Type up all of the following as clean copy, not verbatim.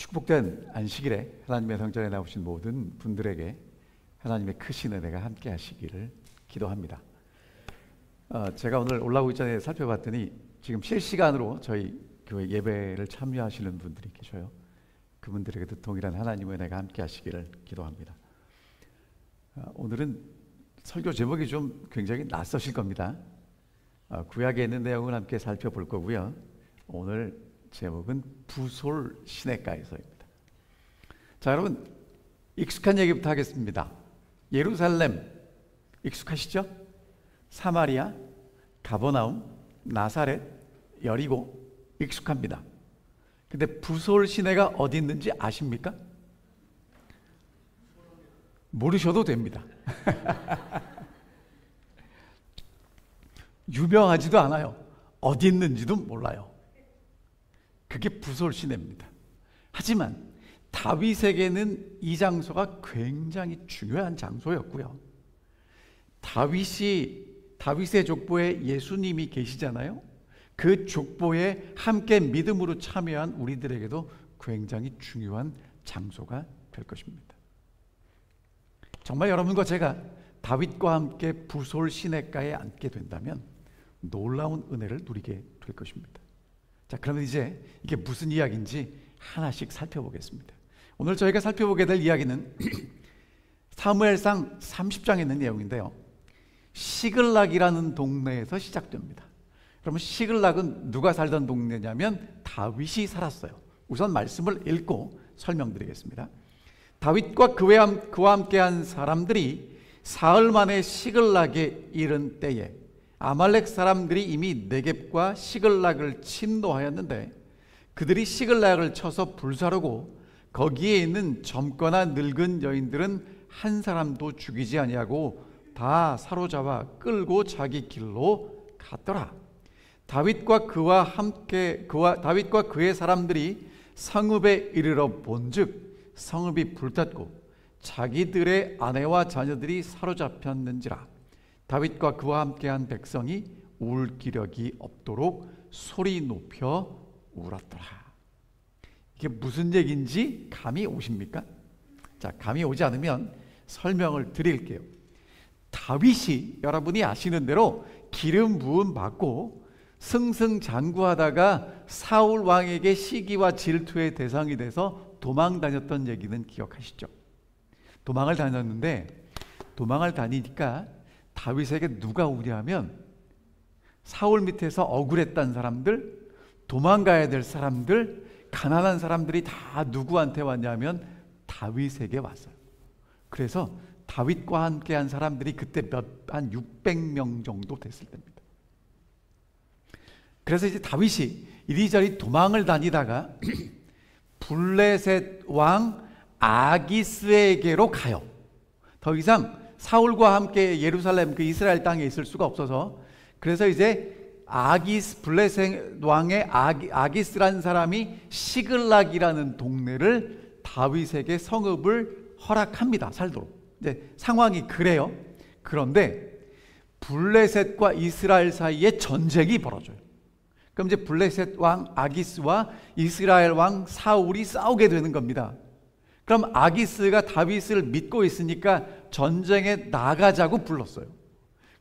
축복된 안식일에 하나님의 성전에 나오신 모든 분들에게 하나님의 크신 은혜가 함께 하시기를 기도합니다. 제가 오늘 올라오기 전에 살펴봤더니 지금 실시간으로 저희 교회 예배를 참여하시는 분들이 계셔요. 그분들에게도 동일한 하나님의 은혜가 함께 하시기를 기도합니다. 오늘은 설교 제목이 좀 굉장히 낯서실 겁니다. 구약에 있는 내용을 함께 살펴볼 거고요. 오늘 제목은 부솔 시냇가에서입니다. 자, 여러분 익숙한 얘기부터 하겠습니다. 예루살렘 익숙하시죠? 사마리아, 가버나움, 나사렛, 여리고 익숙합니다. 근데 부솔 시내가 어디 있는지 아십니까? 모르셔도 됩니다. 유명하지도 않아요. 어디 있는지도 몰라요. 그게 부솔 시내입니다. 하지만 다윗에게는 이 장소가 굉장히 중요한 장소였고요. 다윗의 족보에 예수님이 계시잖아요. 그 족보에 함께 믿음으로 참여한 우리들에게도 굉장히 중요한 장소가 될 것입니다. 정말 여러분과 제가 다윗과 함께 부솔 시냇가에 앉게 된다면 놀라운 은혜를 누리게 될 것입니다. 자, 그러면 이제 이게 무슨 이야기인지 하나씩 살펴보겠습니다. 오늘 저희가 살펴보게 될 이야기는 사무엘상 30장에 있는 내용인데요. 시글락이라는 동네에서 시작됩니다. 그러면 시글락은 누가 살던 동네냐면 다윗이 살았어요. 우선 말씀을 읽고 설명드리겠습니다. 다윗과 그와 함께한 사람들이 사흘 만에 시글락에 이른 때에 아말렉 사람들이 이미 네겝과 시글락을 침노하였는데 그들이 시글락을 쳐서 불사르고 거기에 있는 젊거나 늙은 여인들은 한 사람도 죽이지 아니하고 다 사로잡아 끌고 자기 길로 갔더라. 다윗과 그의 사람들이 성읍에 이르러 본즉 성읍이 불탔고 자기들의 아내와 자녀들이 사로잡혔는지라. 다윗과 그와 함께한 백성이 울 기력이 없도록 소리 높여 울었더라. 이게 무슨 얘기인지 감이 오십니까? 자, 감이 오지 않으면 설명을 드릴게요. 다윗이 여러분이 아시는 대로 기름 부음 받고 승승장구하다가 사울 왕에게 시기와 질투의 대상이 돼서 도망 다녔던 얘기는 기억하시죠? 도망을 다녔는데 도망을 다니니까 다윗에게 누가 오냐면 사울 밑에서 억울했던 사람들, 도망가야 될 사람들, 가난한 사람들이 다 누구한테 왔냐면 다윗에게 왔어요. 그래서 다윗과 함께한 사람들이 그때 한 600명 정도 됐을 때입니다. 그래서 이제 다윗이 이리저리 도망을 다니다가 블레셋 왕 아기스에게로 가요. 더 이상 사울과 함께 예루살렘 그 이스라엘 땅에 있을 수가 없어서 그래서 이제 블레셋 왕의 아기스라는 사람이 시글락이라는 동네를 다윗에게 성읍을 허락합니다. 살도록. 이제 상황이 그래요. 그런데 블레셋과 이스라엘 사이에 전쟁이 벌어져요. 그럼 이제 블레셋 왕 아기스와 이스라엘 왕 사울이 싸우게 되는 겁니다. 그럼 아기스가 다윗을 믿고 있으니까 전쟁에 나가자고 불렀어요.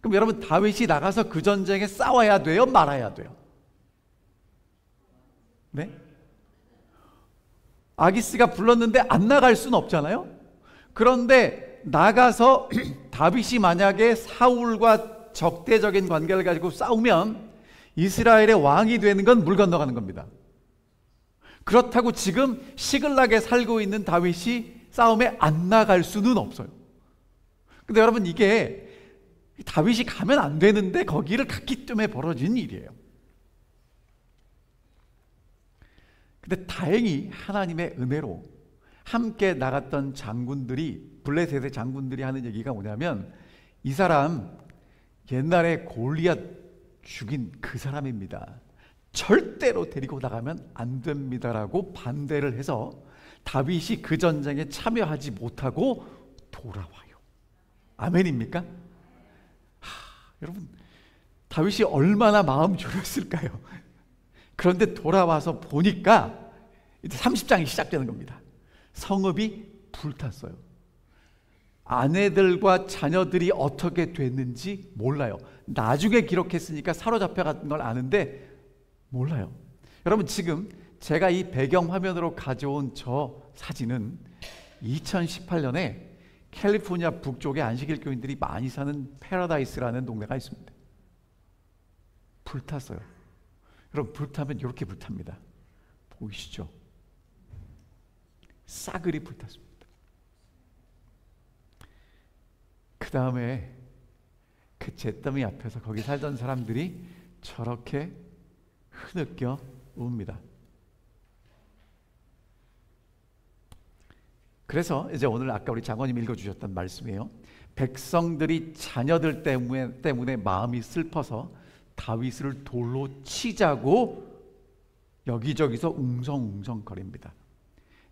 그럼 여러분 다윗이 나가서 그 전쟁에 싸워야 돼요? 말아야 돼요? 네? 아기스가 불렀는데 안 나갈 수는 없잖아요. 그런데 나가서 다윗이 만약에 사울과 적대적인 관계를 가지고 싸우면 이스라엘의 왕이 되는 건 물 건너가는 겁니다. 그렇다고 지금 시글락에 살고 있는 다윗이 싸움에 안 나갈 수는 없어요. 근데 여러분 이게 다윗이 가면 안 되는데 거기를 갔기 때문에 벌어진 일이에요. 근데 다행히 하나님의 은혜로 함께 나갔던 장군들이 블레셋의 장군들이 하는 얘기가 뭐냐면 이 사람 옛날에 골리앗 죽인 그 사람입니다. 절대로 데리고 나가면 안 됩니다라고 반대를 해서 다윗이 그 전쟁에 참여하지 못하고 돌아와요. 아멘입니까? 여러분 다윗이 얼마나 마음 졸였을까요? 그런데 돌아와서 보니까 이제 30장이 시작되는 겁니다. 성읍이 불탔어요. 아내들과 자녀들이 어떻게 됐는지 몰라요. 나중에 기록했으니까 사로잡혀간 걸 아는데 몰라요. 여러분, 지금 제가 이 배경 화면으로 가져온 저 사진은 2018년에 캘리포니아 북쪽에 안식일 교인들이 많이 사는 패러다이스라는 동네가 있습니다. 불탔어요. 여러분, 불타면 이렇게 불탑니다. 보이시죠? 싸그리 불탔습니다. 그 다음에 그 잿더미 앞에서 거기 살던 사람들이 저렇게 흐느껴 웁니다. 그래서 이제 오늘 아까 우리 장로님 읽어주셨던 말씀이에요. 백성들이 자녀들 때문에 마음이 슬퍼서 다윗을 돌로 치자고 여기저기서 웅성웅성거립니다.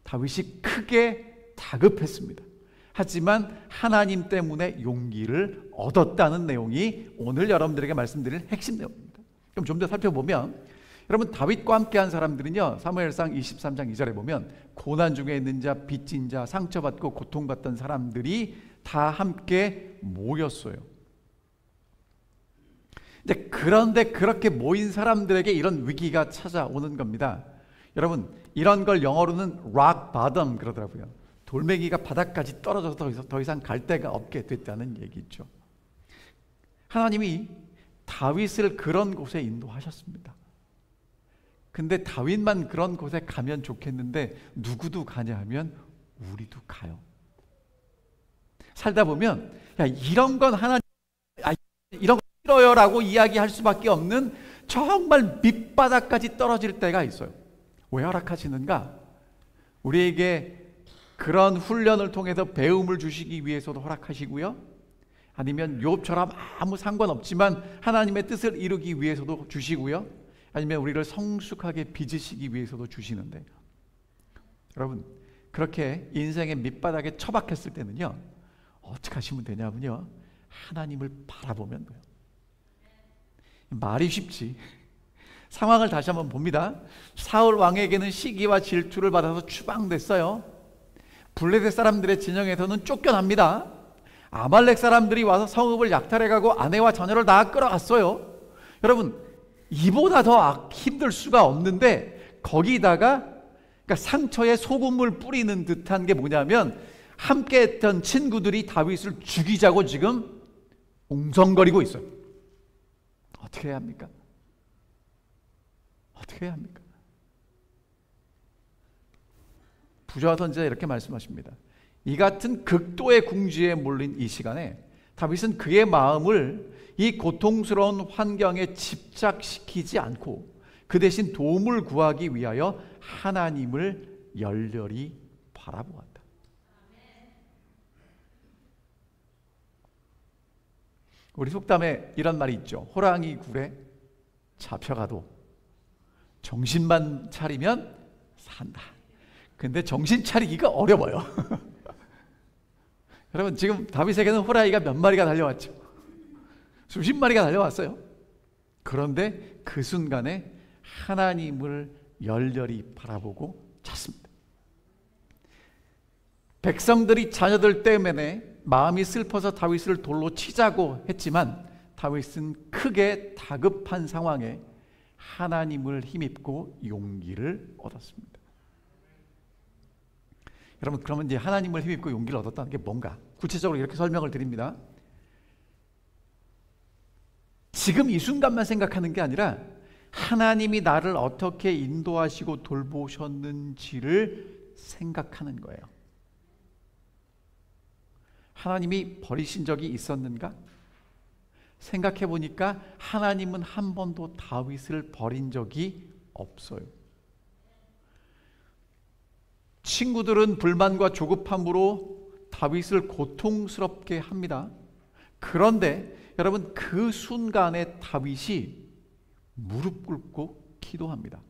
다윗이 크게 다급했습니다. 하지만 하나님 때문에 용기를 얻었다는 내용이 오늘 여러분들에게 말씀드릴 핵심 내용입니다. 그럼 좀 더 살펴보면, 여러분, 다윗과 함께한 사람들은요, 사무엘상 23장 2절에 보면 고난 중에 있는 자, 빚진 자, 상처받고 고통받던 사람들이 다 함께 모였어요. 이제 그런데 그렇게 모인 사람들에게 이런 위기가 찾아오는 겁니다. 여러분, 이런 걸 영어로는 rock bottom 그러더라고요. 돌멩이가 바닥까지 떨어져서 더 이상 갈 데가 없게 됐다는 얘기죠. 하나님이 다윗을 그런 곳에 인도하셨습니다. 근데 다윗만 그런 곳에 가면 좋겠는데 누구도 가냐 하면 우리도 가요. 살다 보면 야, 이런 건 하나님, 이런 거 싫어요 라고 이야기할 수밖에 없는 정말 밑바닥까지 떨어질 때가 있어요. 왜 허락하시는가? 우리에게 그런 훈련을 통해서 배움을 주시기 위해서도 허락하시고요, 아니면 욥처럼 아무 상관없지만 하나님의 뜻을 이루기 위해서도 주시고요, 아니면 우리를 성숙하게 빚으시기 위해서도 주시는데, 여러분, 그렇게 인생의 밑바닥에 처박혔을 때는요, 어떻게 하시면 되냐면요, 하나님을 바라보면 돼요. 말이 쉽지. 상황을 다시 한번 봅니다. 사울 왕에게는 시기와 질투를 받아서 추방됐어요. 블레셋 사람들의 진영에서는 쫓겨납니다. 아말렉 사람들이 와서 성읍을 약탈해가고 아내와 자녀를 다 끌어갔어요. 여러분, 이보다 더 힘들 수가 없는데, 거기다가 그러니까 상처에 소금물 뿌리는 듯한 게 뭐냐면, 함께 했던 친구들이 다윗을 죽이자고 지금 웅성거리고 있어요. 어떻게 해야 합니까? 어떻게 해야 합니까? 부자와 선지자 이렇게 말씀하십니다. 이 같은 극도의 궁지에 몰린 이 시간에 다윗은 그의 마음을 이 고통스러운 환경에 집착시키지 않고 그 대신 도움을 구하기 위하여 하나님을 열렬히 바라보았다. 우리 속담에 이런 말이 있죠. 호랑이 굴에 잡혀가도 정신만 차리면 산다. 근데 정신 차리기가 어려워요. 여러분, 지금 다윗에게는 호랑이가 몇 마리가 달려왔죠. 수십 마리가 달려왔어요. 그런데 그 순간에 하나님을 열렬히 바라보고 잤습니다. 백성들이 자녀들 때문에 마음이 슬퍼서 다윗을 돌로 치자고 했지만, 다윗은 크게 다급한 상황에 하나님을 힘입고 용기를 얻었습니다. 여러분, 그러면 이제 하나님을 힘입고 용기를 얻었다는 게 뭔가 구체적으로 이렇게 설명을 드립니다. 지금 이 순간만 생각하는 게 아니라 하나님이 나를 어떻게 인도하시고 돌보셨는지를 생각하는 거예요. 하나님이 버리신 적이 있었는가? 생각해 보니까 하나님은 한 번도 다윗을 버린 적이 없어요. 친구들은 불만과 조급함으로 다윗을 고통스럽게 합니다. 그런데 여러분, 그 순간에 다윗이 무릎 꿇고 기도합니다.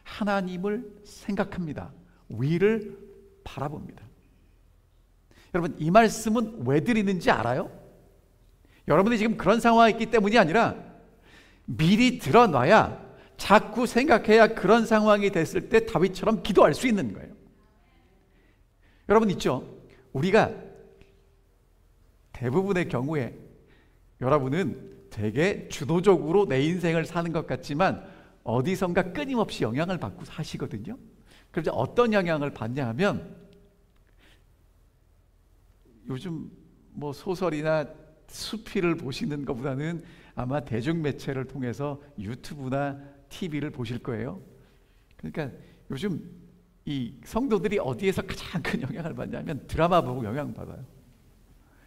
하나님을 생각합니다. 위를 바라봅니다. 여러분, 이 말씀은 왜 드리는지 알아요? 여러분이 지금 그런 상황에 있기 때문이 아니라 미리 드러놔야 자꾸 생각해야 그런 상황이 됐을 때 다윗처럼 기도할 수 있는 거예요. 여러분 있죠? 우리가 대부분의 경우에 여러분은 되게 주도적으로 내 인생을 사는 것 같지만 어디선가 끊임없이 영향을 받고 사시거든요. 그래서 어떤 영향을 받냐 하면 요즘 뭐 소설이나 수필을 보시는 것보다는 아마 대중매체를 통해서 유튜브나 TV를 보실 거예요. 그러니까 요즘 이 성도들이 어디에서 가장 큰 영향을 받냐면 드라마 보고 영향받아요.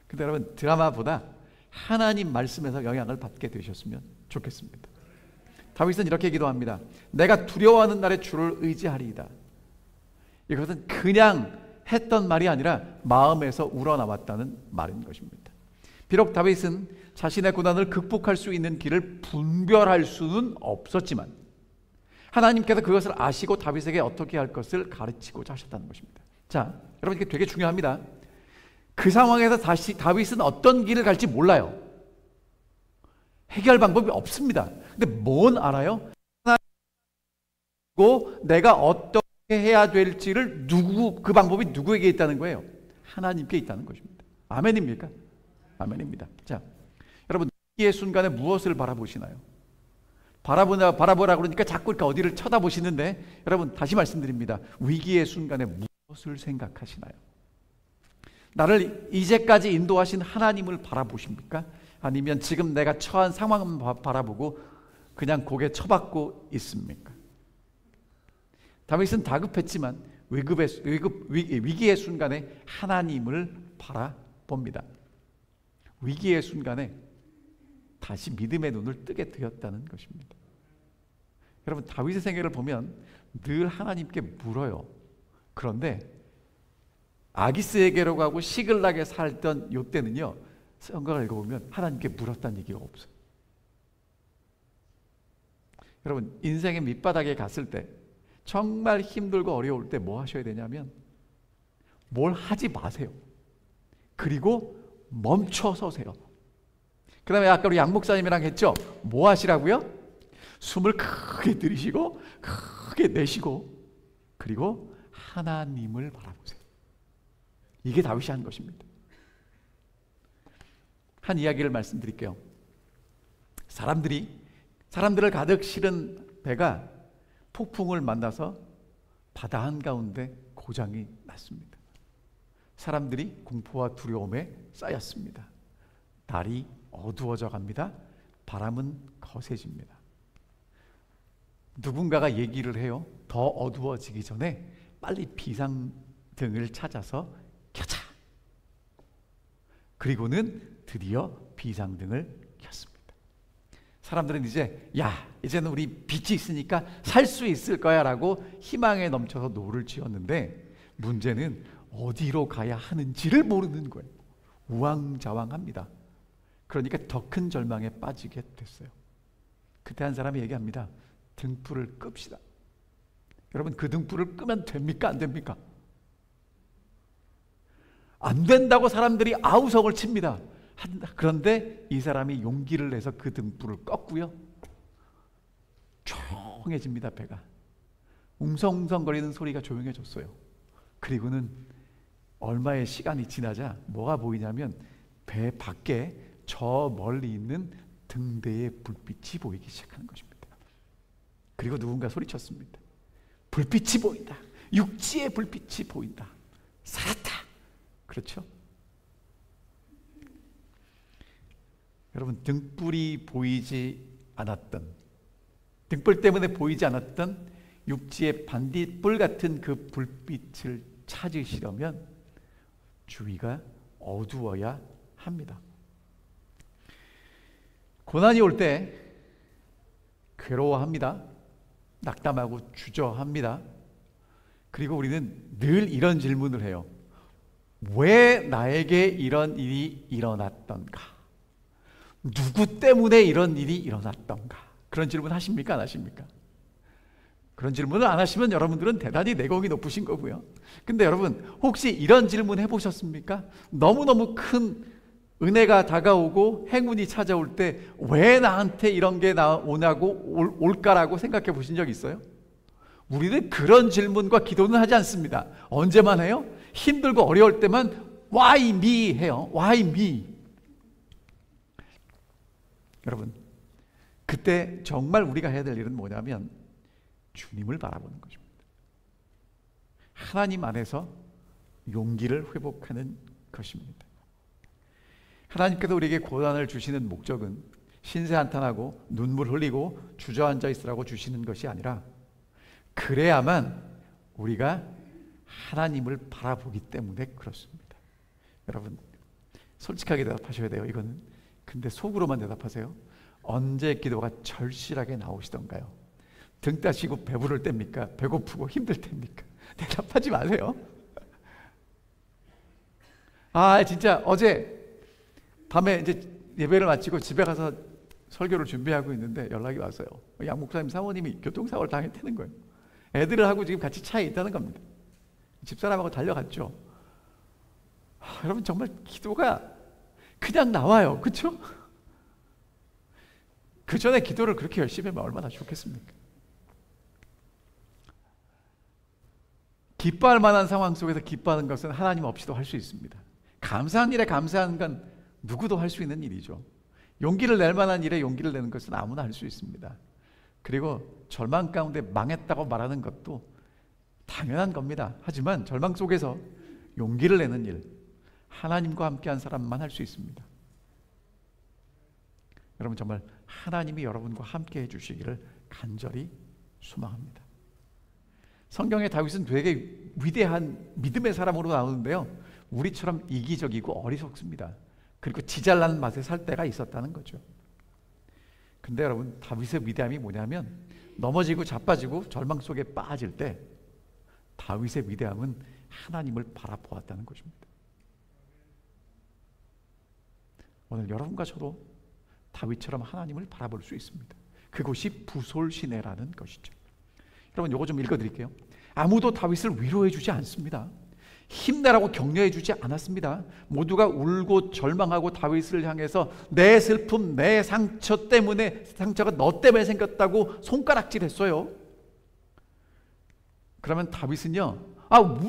근데 여러분 드라마보다 하나님 말씀에서 영향을 받게 되셨으면 좋겠습니다. 다윗은 이렇게 기도합니다. 내가 두려워하는 날에 주를 의지하리이다. 이것은 그냥 했던 말이 아니라 마음에서 우러나왔다는 말인 것입니다. 비록 다윗은 자신의 고난을 극복할 수 있는 길을 분별할 수는 없었지만 하나님께서 그것을 아시고 다윗에게 어떻게 할 것을 가르치고자 하셨다는 것입니다. 자, 여러분 이게 되게 중요합니다. 그 상황에서 다시 다윗은 어떤 길을 갈지 몰라요. 해결 방법이 없습니다. 근데 뭔 알아요? 하나님고 내가 어떻게 해야 될지를 그 방법이 누구에게 있다는 거예요? 하나님께 있다는 것입니다. 아멘입니까? 아멘입니다. 자, 여러분 위기의 순간에 무엇을 바라보시나요? 바라보라 그러니까 자꾸 이렇게 어디를 쳐다보시는데 여러분 다시 말씀드립니다. 위기의 순간에 무엇을 생각하시나요? 나를 이제까지 인도하신 하나님을 바라보십니까? 아니면 지금 내가 처한 상황을 바라보고 그냥 고개 쳐박고 있습니까? 다윗은 다급했지만 위기의 순간에 하나님을 바라봅니다. 위기의 순간에 다시 믿음의 눈을 뜨게 되었다는 것입니다. 여러분 다윗의 생애를 보면 늘 하나님께 물어요. 그런데 아기스에게로 가고 시글락에 살던 요때는요, 성경을 읽어보면 하나님께 물었다는 얘기가 없어요. 여러분 인생의 밑바닥에 갔을 때 정말 힘들고 어려울 때 뭐 하셔야 되냐면 뭘 하지 마세요. 그리고 멈춰 서세요. 그 다음에 아까 우리 양 목사님이랑 했죠? 뭐 하시라고요? 숨을 크게 들이쉬고 크게 내쉬고 그리고 하나님을 바라보세요. 이게 다윗이 한 것입니다. 한 이야기를 말씀드릴게요. 사람들을 가득 실은 배가 폭풍을 만나서 바다 한가운데 고장이 났습니다. 사람들이 공포와 두려움에 쌓였습니다. 날이 어두워져 갑니다. 바람은 거세집니다. 누군가가 얘기를 해요. 더 어두워지기 전에 빨리 비상등을 찾아서 켜자. 그리고는 드디어 비상등을 켰습니다. 사람들은 이제는 우리 빛이 있으니까 살 수 있을 거야 라고 희망에 넘쳐서 노를 지었는데 문제는 어디로 가야 하는지를 모르는 거예요. 우왕좌왕합니다. 그러니까 더 큰 절망에 빠지게 됐어요. 그때 한 사람이 얘기합니다. 등불을 끕시다. 여러분 그 등불을 끄면 됩니까? 안 됩니까? 안 된다고 사람들이 아우성을 칩니다. 그런데 이 사람이 용기를 내서 그 등불을 껐고요. 조용해집니다. 배가 웅성웅성거리는 소리가 조용해졌어요. 그리고는 얼마의 시간이 지나자 뭐가 보이냐면 배 밖에 저 멀리 있는 등대의 불빛이 보이기 시작하는 것입니다. 그리고 누군가 소리쳤습니다. 불빛이 보인다. 육지의 불빛이 보인다. 살았다. 그렇죠? 여러분 등불이 보이지 않았던, 등불 때문에 보이지 않았던 육지의 반딧불 같은 그 불빛을 찾으시려면 주위가 어두워야 합니다. 고난이 올 때 괴로워합니다. 낙담하고 주저합니다. 그리고 우리는 늘 이런 질문을 해요. 왜 나에게 이런 일이 일어났던가? 누구 때문에 이런 일이 일어났던가? 그런 질문 하십니까? 안 하십니까? 그런 질문을 안 하시면 여러분들은 대단히 내공이 높으신 거고요. 근데 여러분 혹시 이런 질문 해보셨습니까? 너무너무 큰 은혜가 다가오고 행운이 찾아올 때 왜 나한테 이런 게 오냐고 올까라고 생각해 보신 적 있어요? 우리는 그런 질문과 기도는 하지 않습니다. 언제만 해요? 힘들고 어려울 때만 Why me 해요. Why me? 여러분, 그때 정말 우리가 해야 될 일은 뭐냐면 주님을 바라보는 것입니다. 하나님 안에서 용기를 회복하는 것입니다. 하나님께서 우리에게 고난을 주시는 목적은 신세한탄하고 눈물 흘리고 주저앉아 있으라고 주시는 것이 아니라 그래야만 우리가 하나님을 바라보기 때문에 그렇습니다. 여러분, 솔직하게 대답하셔야 돼요. 이거는. 근데 속으로만 대답하세요. 언제 기도가 절실하게 나오시던가요? 등 따시고 배부를 때입니까? 배고프고 힘들 때입니까? 대답하지 마세요. 진짜 어제 밤에 이제 예배를 마치고 집에 가서 설교를 준비하고 있는데 연락이 왔어요. 양 목사님 사모님이 교통사고를 당했다는 거예요. 애들을 하고 지금 같이 차에 있다는 겁니다. 집사람하고 달려갔죠. 여러분, 정말 기도가 그냥 나와요. 그렇죠? 그 전에 기도를 그렇게 열심히 하면 얼마나 좋겠습니까? 기뻐할 만한 상황 속에서 기뻐하는 것은 하나님 없이도 할 수 있습니다. 감사한 일에 감사하는 건 누구도 할 수 있는 일이죠. 용기를 낼 만한 일에 용기를 내는 것은 아무나 할 수 있습니다. 그리고 절망 가운데 망했다고 말하는 것도 당연한 겁니다. 하지만 절망 속에서 용기를 내는 일, 하나님과 함께한 사람만 할 수 있습니다. 여러분, 정말 하나님이 여러분과 함께 해주시기를 간절히 소망합니다. 성경에 다윗은 되게 위대한 믿음의 사람으로 나오는데요, 우리처럼 이기적이고 어리석습니다. 그리고 지잘나는 맛에 살 때가 있었다는 거죠. 근데 여러분, 다윗의 위대함이 뭐냐면 넘어지고 자빠지고 절망 속에 빠질 때 다윗의 위대함은 하나님을 바라보았다는 것입니다. 오늘 여러분과 저도 다윗처럼 하나님을 바라볼 수 있습니다. 그곳이 부솔시내라는 것이죠. 여러분, 이거 좀 읽어드릴게요. 아무도 다윗을 위로해 주지 않습니다. 힘내라고 격려해 주지 않았습니다. 모두가 울고 절망하고 다윗을 향해서 내 슬픔, 내 상처 때문에, 상처가 너 때문에 생겼다고 손가락질했어요. 그러면 다윗은요,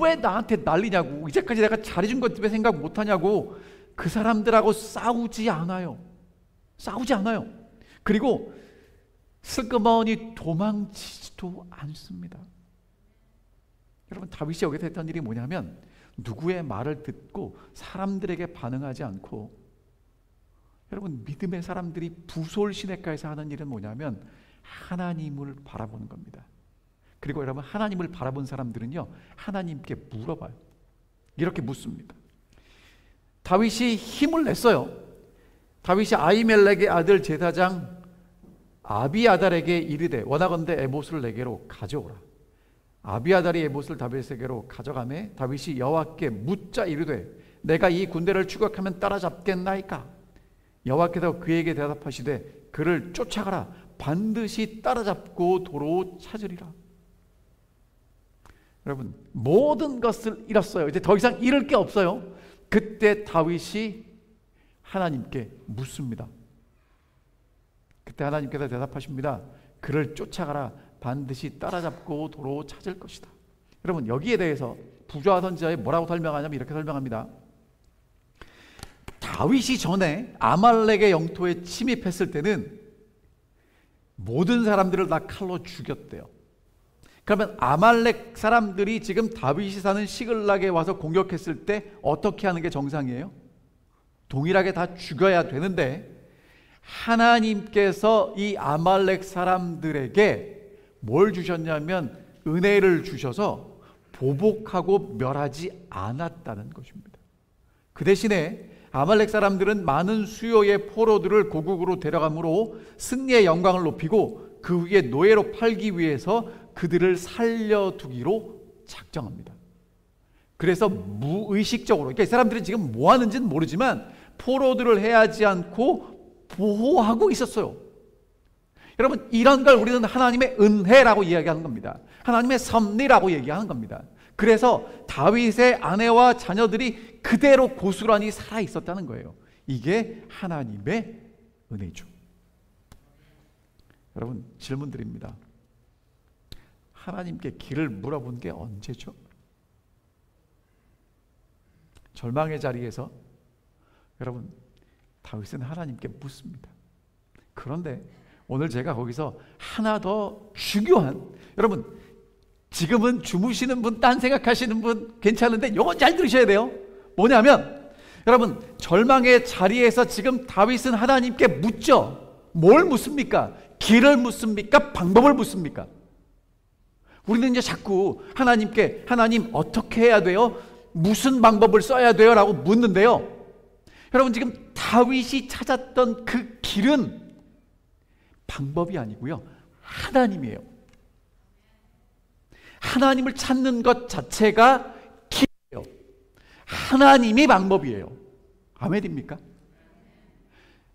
왜 나한테 난리냐고, 이제까지 내가 잘해준 것 때문에 생각 못하냐고 그 사람들하고 싸우지 않아요. 그리고 슬그머니 도망치지도 않습니다. 여러분, 다윗이 여기서 했던 일이 뭐냐면 누구의 말을 듣고 사람들에게 반응하지 않고, 여러분, 믿음의 사람들이 부솔 시내가에서 하는 일은 뭐냐면 하나님을 바라보는 겁니다. 그리고 여러분, 하나님을 바라본 사람들은요, 하나님께 물어봐요. 이렇게 묻습니다. 다윗이 힘을 냈어요. 다윗이 아히멜렉의 아들 제사장 아비아달에게 이르되 원하건대 에봇을 내게로 가져오라. 아비아달이 에봇을 다윗에게로 가져가매 다윗이 여호와께 묻자 이르되 내가 이 군대를 추격하면 따라잡겠나이까? 여호와께서 그에게 대답하시되 그를 쫓아가라. 반드시 따라잡고 도로 찾으리라. 여러분, 모든 것을 잃었어요. 이제 더 이상 잃을 게 없어요. 그때 다윗이 하나님께 묻습니다. 그때 하나님께서 대답하십니다. 그를 쫓아가라. 반드시 따라잡고 도로 찾을 것이다. 여러분, 여기에 대해서 부조화 선지자에 뭐라고 설명하냐면 이렇게 설명합니다. 다윗이 전에 아말렉의 영토에 침입했을 때는 모든 사람들을 다 칼로 죽였대요. 그러면 아말렉 사람들이 지금 다윗이 사는 시글락에 와서 공격했을 때 어떻게 하는 게 정상이에요? 동일하게 다 죽여야 되는데 하나님께서 이 아말렉 사람들에게 뭘 주셨냐면 은혜를 주셔서 보복하고 멸하지 않았다는 것입니다. 그 대신에 아말렉 사람들은 많은 수요의 포로들을 고국으로 데려감으로 승리의 영광을 높이고 그 위에 노예로 팔기 위해서 그들을 살려두기로 작정합니다. 그래서 무의식적으로, 그러니까 이 사람들이 지금 뭐 하는지는 모르지만 포로들을 해하지 않고 보호하고 있었어요. 여러분, 이런 걸 우리는 하나님의 은혜라고 이야기하는 겁니다. 하나님의 섭리라고 얘기하는 겁니다. 그래서 다윗의 아내와 자녀들이 그대로 고스란히 살아 있었다는 거예요. 이게 하나님의 은혜죠. 여러분, 질문 드립니다. 하나님께 길을 물어본 게 언제죠? 절망의 자리에서 여러분, 다윗은 하나님께 묻습니다. 그런데 오늘 제가 거기서 하나 더 중요한, 여러분 지금은 주무시는 분, 딴 생각하시는 분 괜찮은데 이거 잘 들으셔야 돼요. 뭐냐면 여러분, 절망의 자리에서 지금 다윗은 하나님께 묻죠. 뭘 묻습니까? 길을 묻습니까? 방법을 묻습니까? 우리는 이제 자꾸 하나님께, 하나님 어떻게 해야 돼요? 무슨 방법을 써야 돼요? 라고 묻는데요, 여러분 지금 다윗이 찾았던 그 길은 방법이 아니고요, 하나님이에요. 하나님을 찾는 것 자체가 길이에요. 하나님이 방법이에요. 아멘입니까?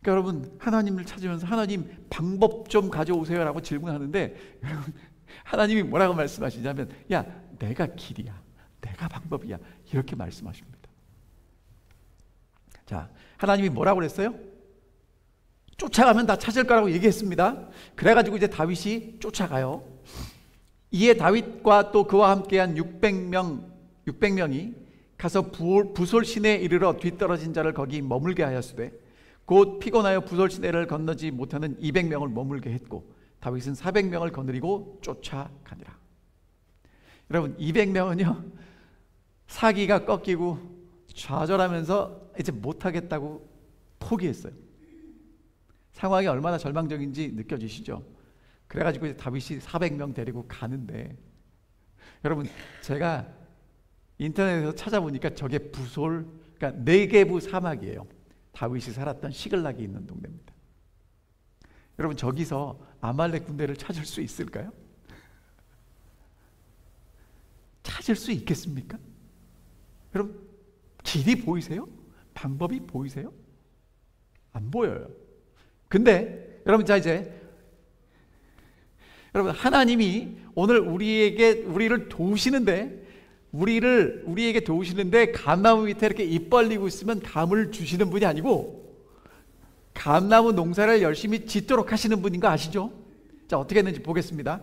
그러니까 여러분, 하나님을 찾으면서 하나님 방법 좀 가져오세요 라고 질문하는데, 여러분 하나님이 뭐라고 말씀하시냐면, 야 내가 길이야, 내가 방법이야, 이렇게 말씀하십니다. 자, 하나님이 뭐라고 그랬어요? 쫓아가면 다 찾을 거라고 얘기했습니다. 그래가지고 이제 다윗이 쫓아가요. 이에 다윗과 또 그와 함께한 600명이 가서 부솔 시내에 이르러 뒤떨어진 자를 거기 머물게 하였으되 곧 피곤하여 부솔 시내를 건너지 못하는 200명을 머물게 했고 다윗은 400명을 거느리고 쫓아가니라. 여러분, 200명은요 사기가 꺾이고 좌절하면서 이제 못하겠다고 포기했어요. 상황이 얼마나 절망적인지 느껴지시죠? 그래가지고 이제 다윗이 400명 데리고 가는데, 여러분 제가 인터넷에서 찾아보니까 저게 부솔, 그러니까 네게부 사막이에요. 다윗이 살았던 시글락이 있는 동네입니다. 여러분 저기서 아말렉 군대를 찾을 수 있을까요? 찾을 수 있겠습니까? 여러분 길이 보이세요? 방법이 보이세요? 안 보여요. 근데 여러분, 자 이제 여러분, 하나님이 오늘 우리를 도우시는데, 우리에게 도우시는데 감나무 밑에 이렇게 입 벌리고 있으면 감을 주시는 분이 아니고 감나무 농사를 열심히 짓도록 하시는 분인 거 아시죠? 자, 어떻게 했는지 보겠습니다.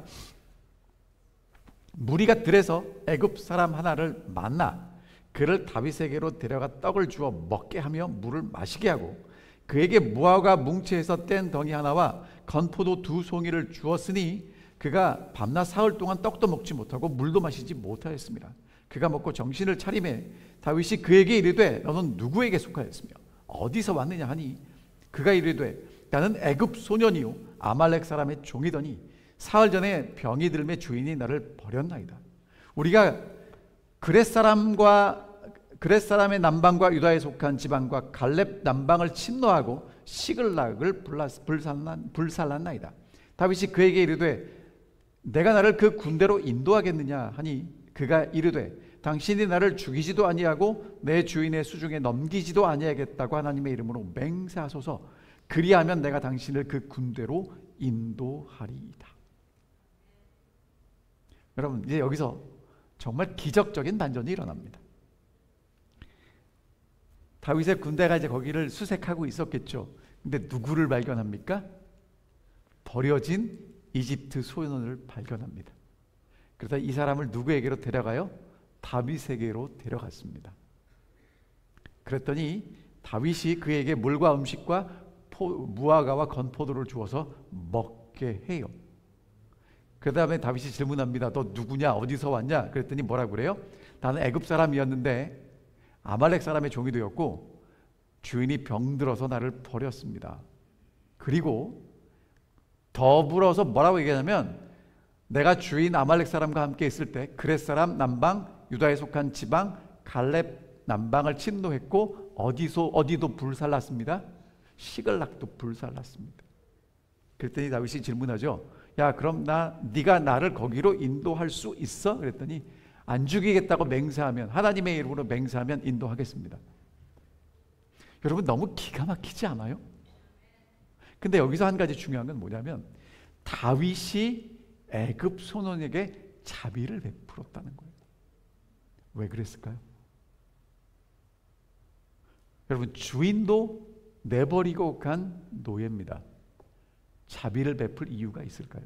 무리가 들에서 애굽 사람 하나를 만나 그를 다윗에게로 데려가 떡을 주어 먹게 하며 물을 마시게 하고 그에게 무화과 뭉치에서 뗀 덩이 하나와 건포도 2송이를 주었으니 그가 밤낮 사흘 동안 떡도 먹지 못하고 물도 마시지 못하였습니다. 그가 먹고 정신을 차리매 다윗이 그에게 이르되 너는 누구에게 속하였으며 어디서 왔느냐 하니 그가 이르되 나는 애굽 소년이요 아말렉 사람의 종이더니 사흘 전에 병이 들매 주인이 나를 버렸나이다. 우리가 그렛 사람의 남방과 유다에 속한 지방과 갈렙 남방을 침노하고 시글락을 불살랐나이다. 다윗이 그에게 이르되 내가 나를 그 군대로 인도하겠느냐 하니 그가 이르되 당신이 나를 죽이지도 아니하고 내 주인의 수중에 넘기지도 아니하겠다고 하나님의 이름으로 맹세하소서. 그리하면 내가 당신을 그 군대로 인도하리이다. 여러분, 이제 여기서 정말 기적적인 반전이 일어납니다. 다윗의 군대가 이제 거기를 수색하고 있었겠죠. 근데 누구를 발견합니까? 버려진 이집트 소년을 발견합니다. 그래서 이 사람을 누구에게로 데려가요? 다윗에게로 데려갔습니다. 그랬더니 다윗이 그에게 물과 음식과 무화과와 건포도를 주어서 먹게 해요. 그 다음에 다윗이 질문합니다. 너 누구냐? 어디서 왔냐? 그랬더니 뭐라고 그래요? 나는 애굽 사람이었는데 아말렉 사람의 종이 되었고 주인이 병들어서 나를 버렸습니다. 그리고 더불어서 뭐라고 얘기하냐면 내가 주인 아말렉 사람과 함께 있을 때 그렛 사람 남방 유다에 속한 지방 갈렙 남방을 침노했고 어디도 불살랐습니다. 시글락도 불살랐습니다. 그랬더니 다윗이 질문하죠. 야 그럼 네가 나를 거기로 인도할 수 있어? 그랬더니 안 죽이겠다고 맹세하면, 하나님의 이름으로 맹세하면 인도하겠습니다. 여러분 너무 기가 막히지 않아요? 근데 여기서 한 가지 중요한 건 뭐냐면 다윗이 애굽 소년에게 자비를 베풀었다는 거예요. 왜 그랬을까요? 여러분 주인도 내버리고 간 노예입니다. 자비를 베풀 이유가 있을까요?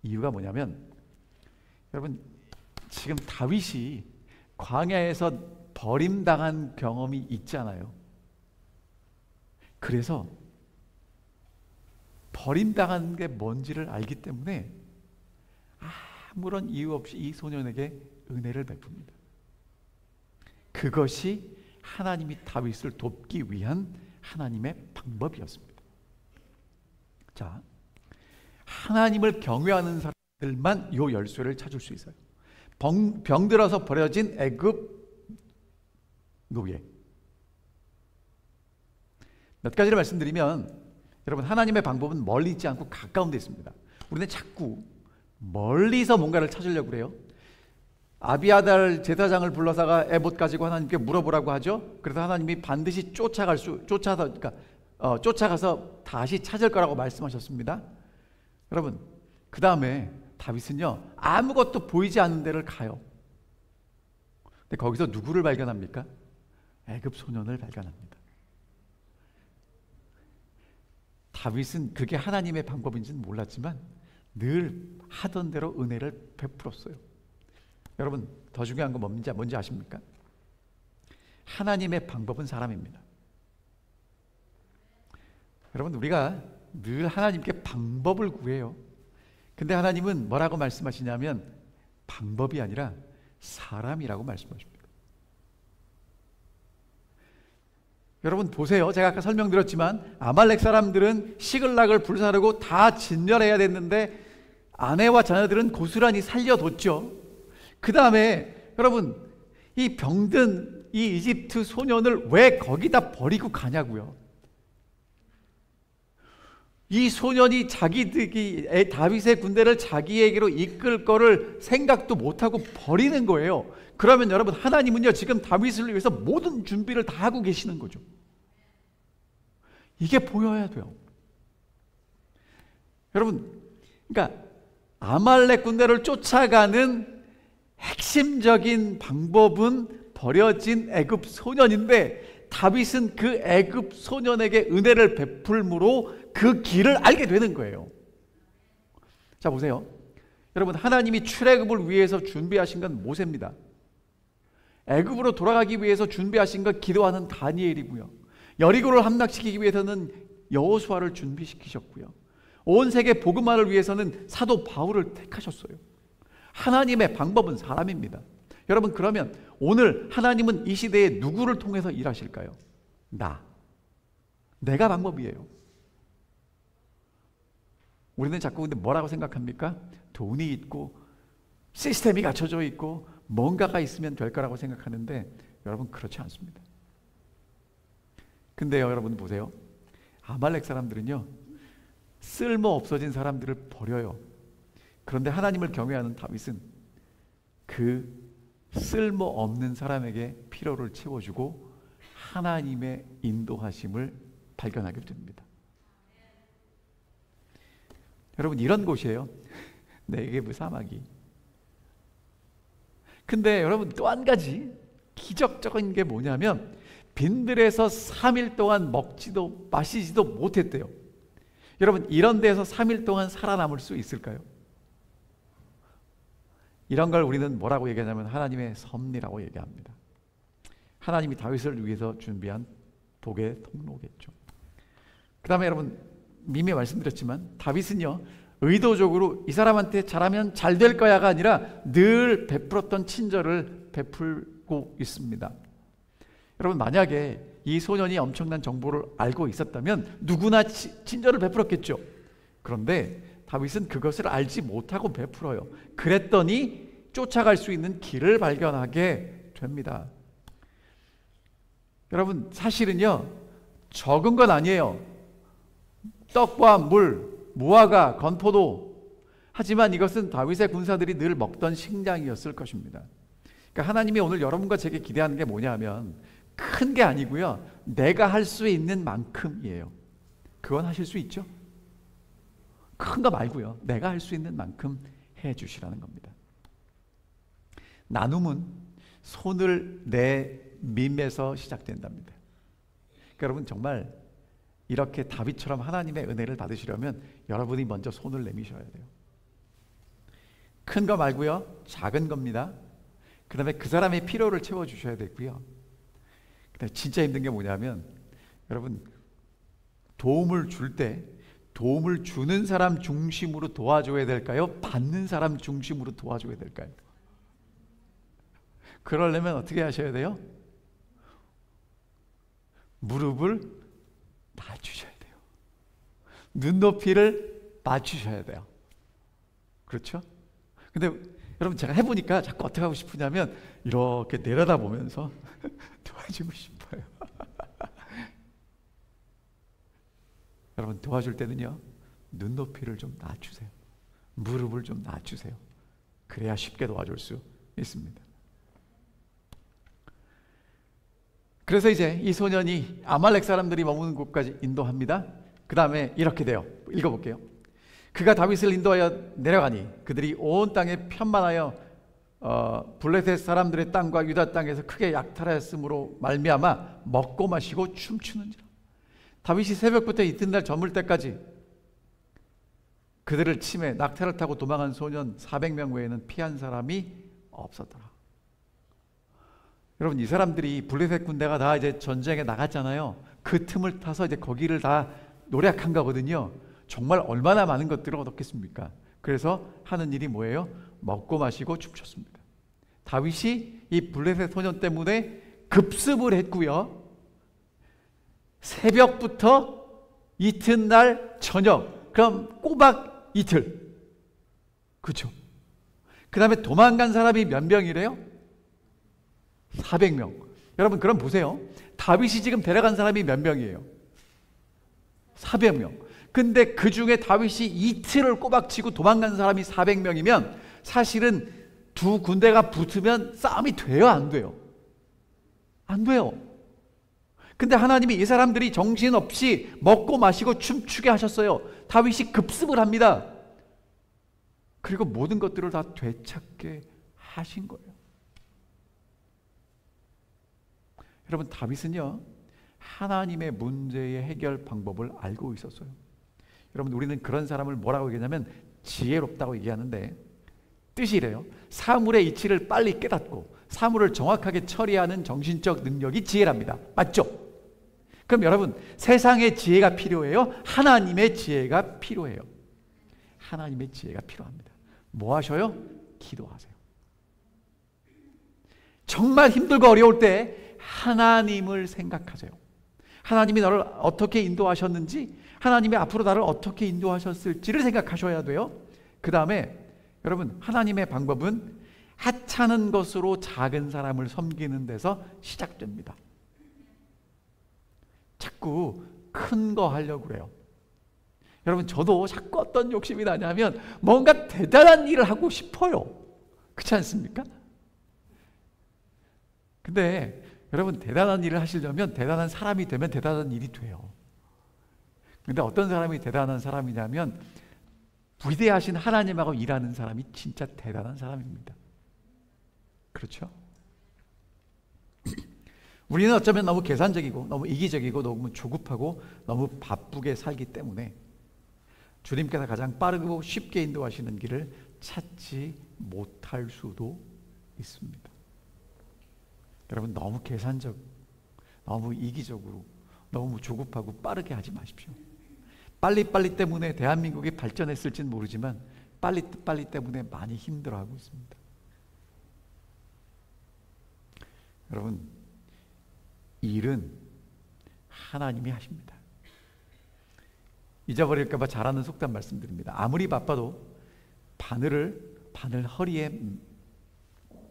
이유가 뭐냐면, 여러분, 지금 다윗이 광야에서 버림당한 경험이 있잖아요. 그래서 버림당한 게 뭔지를 알기 때문에 아무런 이유 없이 이 소년에게 은혜를 베풉니다. 그것이 하나님이 다윗을 돕기 위한 하나님의 방법이었습니다. 자, 하나님을 경외하는 사람들만 이 열쇠를 찾을 수 있어요. 병들어서 버려진 애굽 노예. 몇 가지를 말씀드리면, 여러분, 하나님의 방법은 멀리 있지 않고 가까운 데 있습니다. 우리는 자꾸 멀리서 뭔가를 찾으려고 그래요. 아비아달 제사장을 불러다가 에봇 가지고 하나님께 물어보라고 하죠. 그래서 하나님이 반드시 쫓아가서 다시 찾을 거라고 말씀하셨습니다. 여러분, 그 다음에 다윗은요, 아무것도 보이지 않는 데를 가요. 근데 거기서 누구를 발견합니까? 애굽 소년을 발견합니다. 다윗은 그게 하나님의 방법인지는 몰랐지만 늘 하던 대로 은혜를 베풀었어요. 여러분, 더 중요한 건 뭔지 아십니까? 하나님의 방법은 사람입니다. 여러분, 우리가 늘 하나님께 방법을 구해요. 근데 하나님은 뭐라고 말씀하시냐면 방법이 아니라 사람이라고 말씀하십니다. 여러분 보세요. 제가 아까 설명드렸지만 아말렉 사람들은 시글락을 불사르고 다 진멸해야 됐는데 아내와 자녀들은 고스란히 살려뒀죠. 그 다음에 여러분, 이 병든 이 이집트 소년을 왜 거기다 버리고 가냐고요. 이 소년이 다윗의 군대를 자기에게로 이끌 거를 생각도 못하고 버리는 거예요. 그러면 여러분, 하나님은요 지금 다윗을 위해서 모든 준비를 다 하고 계시는 거죠. 이게 보여야 돼요. 여러분, 그러니까 아말렉 군대를 쫓아가는 핵심적인 방법은 버려진 애굽 소년인데, 다윗은 그 애굽 소년에게 은혜를 베풀므로 그 길을 알게 되는 거예요. 자, 보세요. 여러분, 하나님이 출애굽을 위해서 준비하신 건 모세입니다. 애굽으로 돌아가기 위해서 준비하신 건 기도하는 다니엘이고요. 여리고를 함락시키기 위해서는 여호수아를 준비시키셨고요. 온 세계 복음화를 위해서는 사도 바울을 택하셨어요. 하나님의 방법은 사람입니다. 여러분, 그러면 오늘 하나님은 이 시대에 누구를 통해서 일하실까요? 내가 방법이에요. 우리는 자꾸 근데 뭐라고 생각합니까? 돈이 있고 시스템이 갖춰져 있고 뭔가가 있으면 될 거라고 생각하는데, 여러분 그렇지 않습니다. 근데요, 여러분 보세요. 아말렉 사람들은요 쓸모 없어진 사람들을 버려요. 그런데 하나님을 경외하는 다윗은 그 쓸모 없는 사람에게 필요를 채워주고 하나님의 인도하심을 발견하게 됩니다. 여러분, 이런 곳이에요. 네게브 사막이. 근데 여러분, 또 한 가지 기적적인 게 뭐냐면 빈들에서 3일 동안 먹지도 마시지도 못했대요. 여러분, 이런 데서 3일 동안 살아남을 수 있을까요? 이런 걸 우리는 뭐라고 얘기하냐면 하나님의 섭리라고 얘기합니다. 하나님이 다윗을 위해서 준비한 복의 통로겠죠. 그 다음에 여러분, 이미 말씀드렸지만 다윗은요 의도적으로 이 사람한테 잘하면 잘 될 거야가 아니라 늘 베풀었던 친절을 베풀고 있습니다. 여러분, 만약에 이 소년이 엄청난 정보를 알고 있었다면 누구나 친절을 베풀었겠죠. 그런데 다윗은 그것을 알지 못하고 베풀어요. 그랬더니 쫓아갈 수 있는 길을 발견하게 됩니다. 여러분, 사실은요 적은 건 아니에요. 떡과 물, 무화과, 건포도. 하지만 이것은 다윗의 군사들이 늘 먹던 식량이었을 것입니다. 그러니까 하나님이 오늘 여러분과 제게 기대하는 게 뭐냐면 큰 게 아니고요, 내가 할 수 있는 만큼이에요. 그건 하실 수 있죠? 큰 거 말고요, 내가 할 수 있는 만큼 해주시라는 겁니다. 나눔은 손을 내밈에서 시작된답니다. 그러니까 여러분, 정말 이렇게 다윗처럼 하나님의 은혜를 받으시려면 여러분이 먼저 손을 내미셔야 돼요. 큰 거 말고요, 작은 겁니다. 그 다음에 그 사람의 필요를 채워주셔야 되고요. 그 다음에 진짜 힘든 게 뭐냐면, 여러분, 도움을 줄 때 도움을 주는 사람 중심으로 도와줘야 될까요? 받는 사람 중심으로 도와줘야 될까요? 그러려면 어떻게 하셔야 돼요? 무릎을 낮추셔야 돼요. 눈높이를 맞추셔야 돼요. 그렇죠? 근데 여러분, 제가 해보니까 자꾸 어떻게 하고 싶으냐면 이렇게 내려다보면서 도와주고 싶어요. 여러분, 도와줄 때는요, 눈높이를 좀 낮추세요. 무릎을 좀 낮추세요. 그래야 쉽게 도와줄 수 있습니다. 그래서 이제 이 소년이 아말렉 사람들이 머무는 곳까지 인도합니다. 그 다음에 이렇게 돼요. 읽어볼게요. 그가 다윗을 인도하여 내려가니 그들이 온 땅에 편만하여 블레셋 사람들의 땅과 유다 땅에서 크게 약탈하였으므로 말미암아 먹고 마시고 춤추는지라. 다윗이 새벽부터 이튿날 저물 때까지 그들을 치매 낙타를 타고 도망한 소년 400명 외에는 피한 사람이 없었더라. 여러분, 이 사람들이 블레셋 군대가 다 이제 전쟁에 나갔잖아요. 그 틈을 타서 이제 거기를 다 노략한 거거든요. 정말 얼마나 많은 것들을 얻었겠습니까? 그래서 하는 일이 뭐예요? 먹고 마시고 춤췄습니다. 다윗이 이 블레셋 소년 때문에 급습을 했고요. 새벽부터 이튿날 저녁, 그럼 꼬박 이틀. 그렇죠? 그 다음에 도망간 사람이 몇 명이래요? 400명. 여러분, 그럼 보세요. 다윗이 지금 데려간 사람이 몇 명이에요? 400명. 근데 그 중에 다윗이 이틀을 꼬박 치고 도망간 사람이 400명이면 사실은 두 군대가 붙으면 싸움이 돼요, 안 돼요? 안 돼요. 근데 하나님이 이 사람들이 정신없이 먹고 마시고 춤추게 하셨어요. 다윗이 급습을 합니다. 그리고 모든 것들을 다 되찾게 하신 거예요. 여러분, 다윗은요, 하나님의 문제의 해결 방법을 알고 있었어요. 여러분, 우리는 그런 사람을 뭐라고 얘기하냐면 지혜롭다고 얘기하는데, 뜻이 이래요. 사물의 이치를 빨리 깨닫고 사물을 정확하게 처리하는 정신적 능력이 지혜랍니다. 맞죠? 그럼 여러분, 세상의 지혜가 필요해요? 하나님의 지혜가 필요해요? 하나님의 지혜가 필요합니다. 뭐 하셔요? 기도하세요. 정말 힘들고 어려울 때 하나님을 생각하세요. 하나님이 너를 어떻게 인도하셨는지, 하나님이 앞으로 나를 어떻게 인도하셨을지를 생각하셔야 돼요. 그 다음에 여러분, 하나님의 방법은 하찮은 것으로 작은 사람을 섬기는 데서 시작됩니다. 자꾸 큰 거 하려고 그래요. 여러분, 저도 자꾸 어떤 욕심이 나냐면 뭔가 대단한 일을 하고 싶어요. 그렇지 않습니까? 근데 여러분, 대단한 일을 하시려면 대단한 사람이 되면 대단한 일이 돼요. 근데 어떤 사람이 대단한 사람이냐면 위대하신 하나님하고 일하는 사람이 진짜 대단한 사람입니다. 그렇죠? 우리는 어쩌면 너무 계산적이고 너무 이기적이고 너무 조급하고 너무 바쁘게 살기 때문에 주님께서 가장 빠르고 쉽게 인도하시는 길을 찾지 못할 수도 있습니다. 여러분, 너무 계산적, 너무 이기적으로, 너무 조급하고 빠르게 하지 마십시오. 빨리빨리 때문에 대한민국이 발전했을지는 모르지만 빨리 때문에 많이 힘들어하고 있습니다. 여러분, 일은 하나님이 하십니다. 잊어버릴까 봐 잘하는 속담 말씀드립니다. 아무리 바빠도 바늘 허리에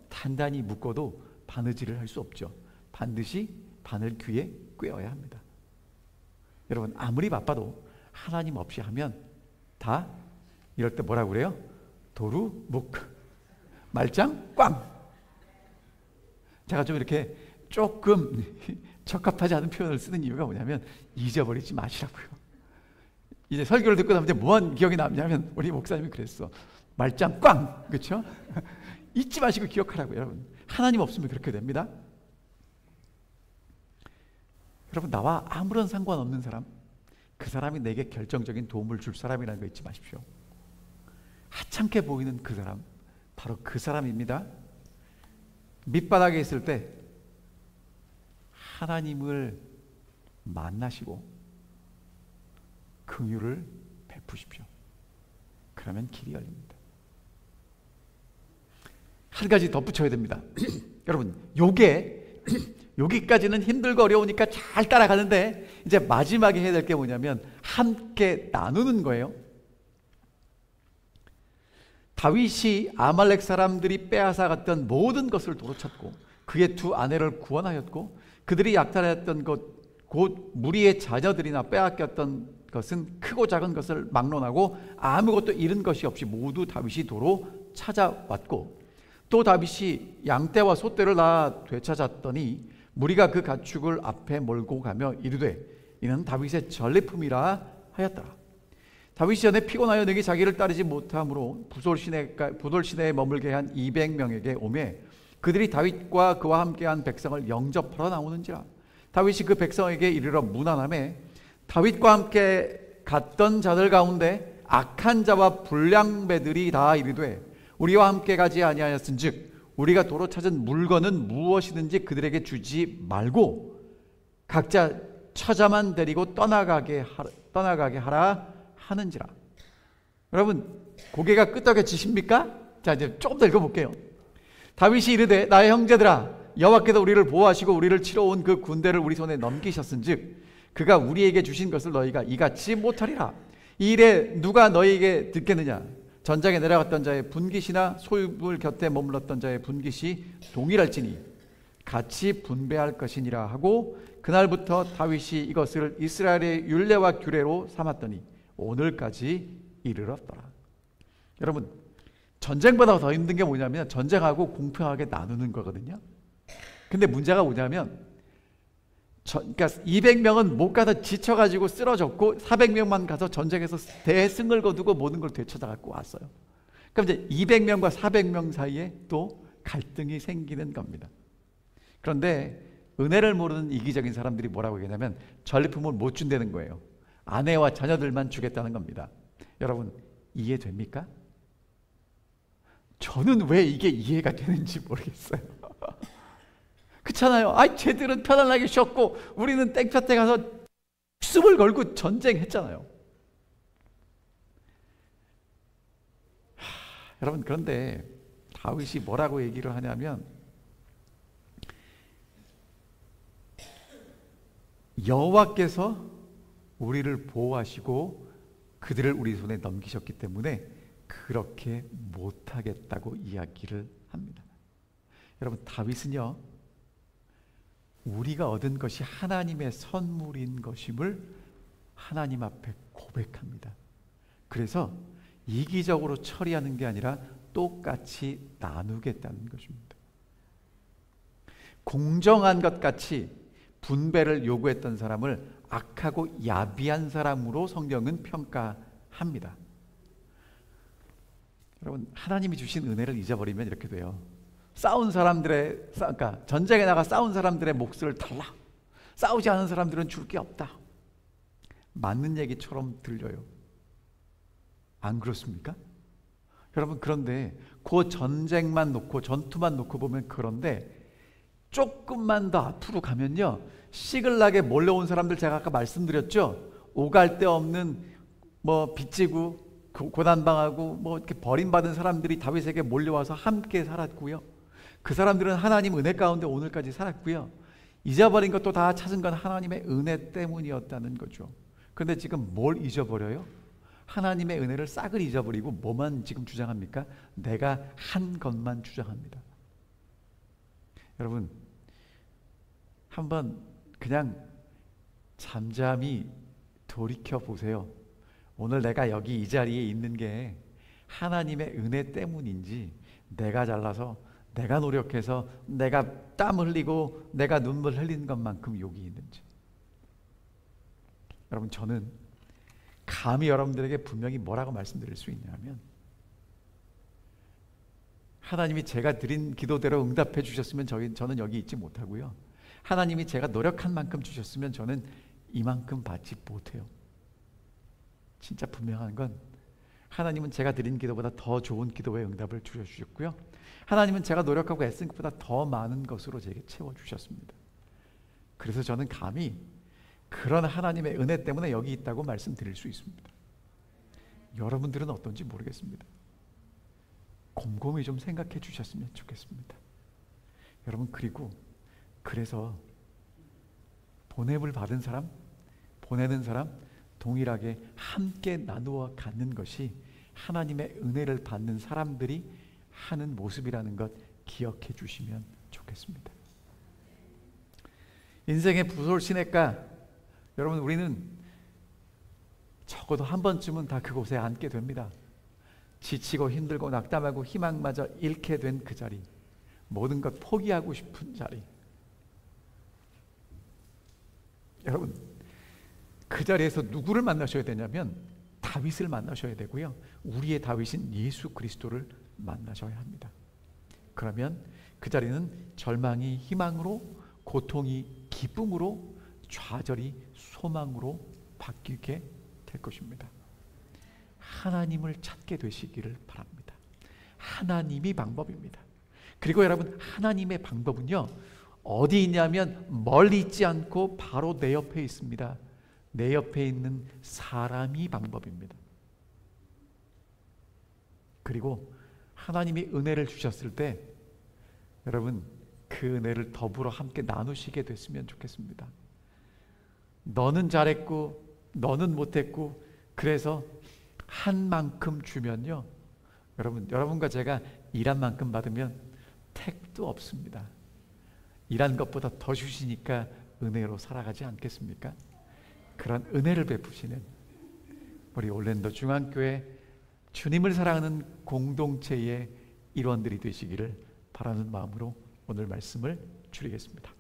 단단히 묶어도 바느질을 할 수 없죠. 반드시 바늘 귀에 꿰어야 합니다. 여러분, 아무리 바빠도 하나님 없이 하면 다 이럴 때 뭐라고 그래요? 도루 묵, 말짱 꽝. 제가 좀 이렇게 조금 적합하지 않은 표현을 쓰는 이유가 뭐냐면 잊어버리지 마시라고요. 이제 설교를 듣고 나면 뭐한 기억이 남냐면 우리 목사님이 그랬어. 말짱 꽝. 그렇죠? 잊지 마시고 기억하라고요. 여러분, 하나님 없으면 그렇게 됩니다. 여러분, 나와 아무런 상관없는 사람, 그 사람이 내게 결정적인 도움을 줄 사람이라는 거 잊지 마십시오. 하찮게 보이는 그 사람, 바로 그 사람입니다. 밑바닥에 있을 때 하나님을 만나시고 긍휼을 베푸십시오. 그러면 길이 열립니다. 한 가지 덧붙여야 됩니다. 여러분, 여기까지는 힘들고 어려우니까 잘 따라가는데 이제 마지막에 해야 될 게 뭐냐면 함께 나누는 거예요. 다윗이 아말렉 사람들이 빼앗아갔던 모든 것을 도로찾고 그의 두 아내를 구원하였고 그들이 약탈하였던 것 곧 무리의 자녀들이나 빼앗겼던 것은 크고 작은 것을 막론하고 아무것도 잃은 것이 없이 모두 다윗이 도로 찾아왔고 또 다윗이 양떼와 소떼를 다 되찾았더니 무리가 그 가축을 앞에 몰고 가며 이르되 이는 다윗의 전리품이라 하였더라. 다윗이 전에 피곤하여 능히 자기를 따르지 못함으로 부솔 시내에 머물게 한 200명에게 오매 그들이 다윗과 그와 함께한 백성을 영접하러 나오는지라. 다윗이 그 백성에게 이르러 문안하매 다윗과 함께 갔던 자들 가운데 악한 자와 불량배들이 다 이르되 우리와 함께 가지 아니하였은즉 우리가 도로 찾은 물건은 무엇이든지 그들에게 주지 말고 각자 처자만 데리고 떠나가게 하라 하는지라. 여러분, 고개가 끄덕여지십니까? 자, 이제 조금 더 읽어볼게요. 다윗이 이르되 나의 형제들아 여호와께서 우리를 보호하시고 우리를 치러 온 그 군대를 우리 손에 넘기셨은즉 그가 우리에게 주신 것을 너희가 이같이 못하리라. 이 일에 누가 너희에게 듣겠느냐? 전장에 내려갔던 자의 분깃이나 소유물 곁에 머물렀던 자의 분깃이 동일할지니 같이 분배할 것이니라 하고 그날부터 다윗이 이것을 이스라엘의 율례와 규례로 삼았더니 오늘까지 이르렀더라. 여러분, 전쟁보다 더 힘든 게 뭐냐면 전쟁하고 공평하게 나누는 거거든요. 근데 문제가 뭐냐면 그러니까 200명은 못 가서 지쳐가지고 쓰러졌고 400명만 가서 전쟁에서 대승을 거두고 모든 걸 되찾아갖고 왔어요. 그럼 이제 200명과 400명 사이에 또 갈등이 생기는 겁니다. 그런데 은혜를 모르는 이기적인 사람들이 뭐라고 얘기하냐면 전리품을 못 준다는 거예요. 아내와 자녀들만 주겠다는 겁니다. 여러분, 이해됩니까? 저는 왜 이게 이해가 되는지 모르겠어요. 그렇잖아요. 쟤들은 편안하게 쉬었고 우리는 땡볕에 가서 목숨을 걸고 전쟁했잖아요. 여러분, 그런데 다윗이 뭐라고 얘기를 하냐면 여호와께서 우리를 보호하시고 그들을 우리 손에 넘기셨기 때문에 그렇게 못하겠다고 이야기를 합니다. 여러분, 다윗은요 우리가 얻은 것이 하나님의 선물인 것임을 하나님 앞에 고백합니다. 그래서 이기적으로 처리하는 게 아니라 똑같이 나누겠다는 것입니다. 공정한 것 같이 분배를 요구했던 사람을 악하고 야비한 사람으로 성경은 평가합니다. 여러분, 하나님이 주신 은혜를 잊어버리면 이렇게 돼요. 그러니까 전쟁에 나가 싸운 사람들의 몫을 달라. 싸우지 않은 사람들은 줄 게 없다. 맞는 얘기처럼 들려요. 안 그렇습니까? 여러분, 그런데 그 전쟁만 놓고 전투만 놓고 보면 그런데 조금만 더 앞으로 가면요 시글락에 몰려온 사람들 제가 아까 말씀드렸죠. 오갈 데 없는 빚지고 고난당하고 이렇게 버림받은 사람들이 다윗에게 몰려와서 함께 살았고요. 그 사람들은 하나님 은혜 가운데 오늘까지 살았고요. 잊어버린 것도 다 찾은 건 하나님의 은혜 때문이었다는 거죠. 그런데 지금 뭘 잊어버려요? 하나님의 은혜를 싹을 잊어버리고 뭐만 지금 주장합니까? 내가 한 것만 주장합니다. 여러분, 한번 그냥 잠잠히 돌이켜 보세요. 오늘 내가 여기 이 자리에 있는 게 하나님의 은혜 때문인지 내가 잘나서 내가 노력해서 내가 땀 흘리고 내가 눈물 흘린 것만큼 여기 있는지. 여러분, 저는 감히 여러분들에게 분명히 뭐라고 말씀드릴 수 있냐면 하나님이 제가 드린 기도대로 응답해 주셨으면 저는 여기 있지 못하고요. 하나님이 제가 노력한 만큼 주셨으면 저는 이만큼 받지 못해요. 진짜 분명한 건 하나님은 제가 드린 기도보다 더 좋은 기도의 응답을 주셨고요. 하나님은 제가 노력하고 애쓴 것보다 더 많은 것으로 제게 채워주셨습니다. 그래서 저는 감히 그런 하나님의 은혜 때문에 여기 있다고 말씀드릴 수 있습니다. 여러분들은 어떤지 모르겠습니다. 곰곰이 좀 생각해 주셨으면 좋겠습니다. 여러분, 그래서 보냄을 받은 사람, 보내는 사람 동일하게 함께 나누어 갖는 것이 하나님의 은혜를 받는 사람들이 하는 모습이라는 것 기억해 주시면 좋겠습니다. 인생의 부솔시내가, 여러분, 우리는 적어도 한 번쯤은 다 그곳에 앉게 됩니다. 지치고 힘들고 낙담하고 희망마저 잃게 된 그 자리, 모든 것 포기하고 싶은 자리. 여러분, 그 자리에서 누구를 만나셔야 되냐면 다윗을 만나셔야 되고요, 우리의 다윗인 예수 그리스도를 만나셔야 합니다. 그러면 그 자리는 절망이 희망으로, 고통이 기쁨으로, 좌절이 소망으로 바뀌게 될 것입니다. 하나님을 찾게 되시기를 바랍니다. 하나님이 방법입니다. 그리고 여러분, 하나님의 방법은요, 어디 있냐면 멀리 있지 않고 바로 내 옆에 있습니다. 내 옆에 있는 사람이 방법입니다. 그리고 하나님이 은혜를 주셨을 때 여러분, 그 은혜를 더불어 함께 나누시게 됐으면 좋겠습니다. 너는 잘했고 너는 못했고 그래서 한 만큼 주면요, 여러분과 제가 일한 만큼 받으면 택도 없습니다. 일한 것보다 더 주시니까 은혜로 살아가지 않겠습니까? 그런 은혜를 베푸시는 우리 올랜도 중앙교회 주님을 사랑하는 공동체의 일원들이 되시기를 바라는 마음으로 오늘 말씀을 줄이겠습니다.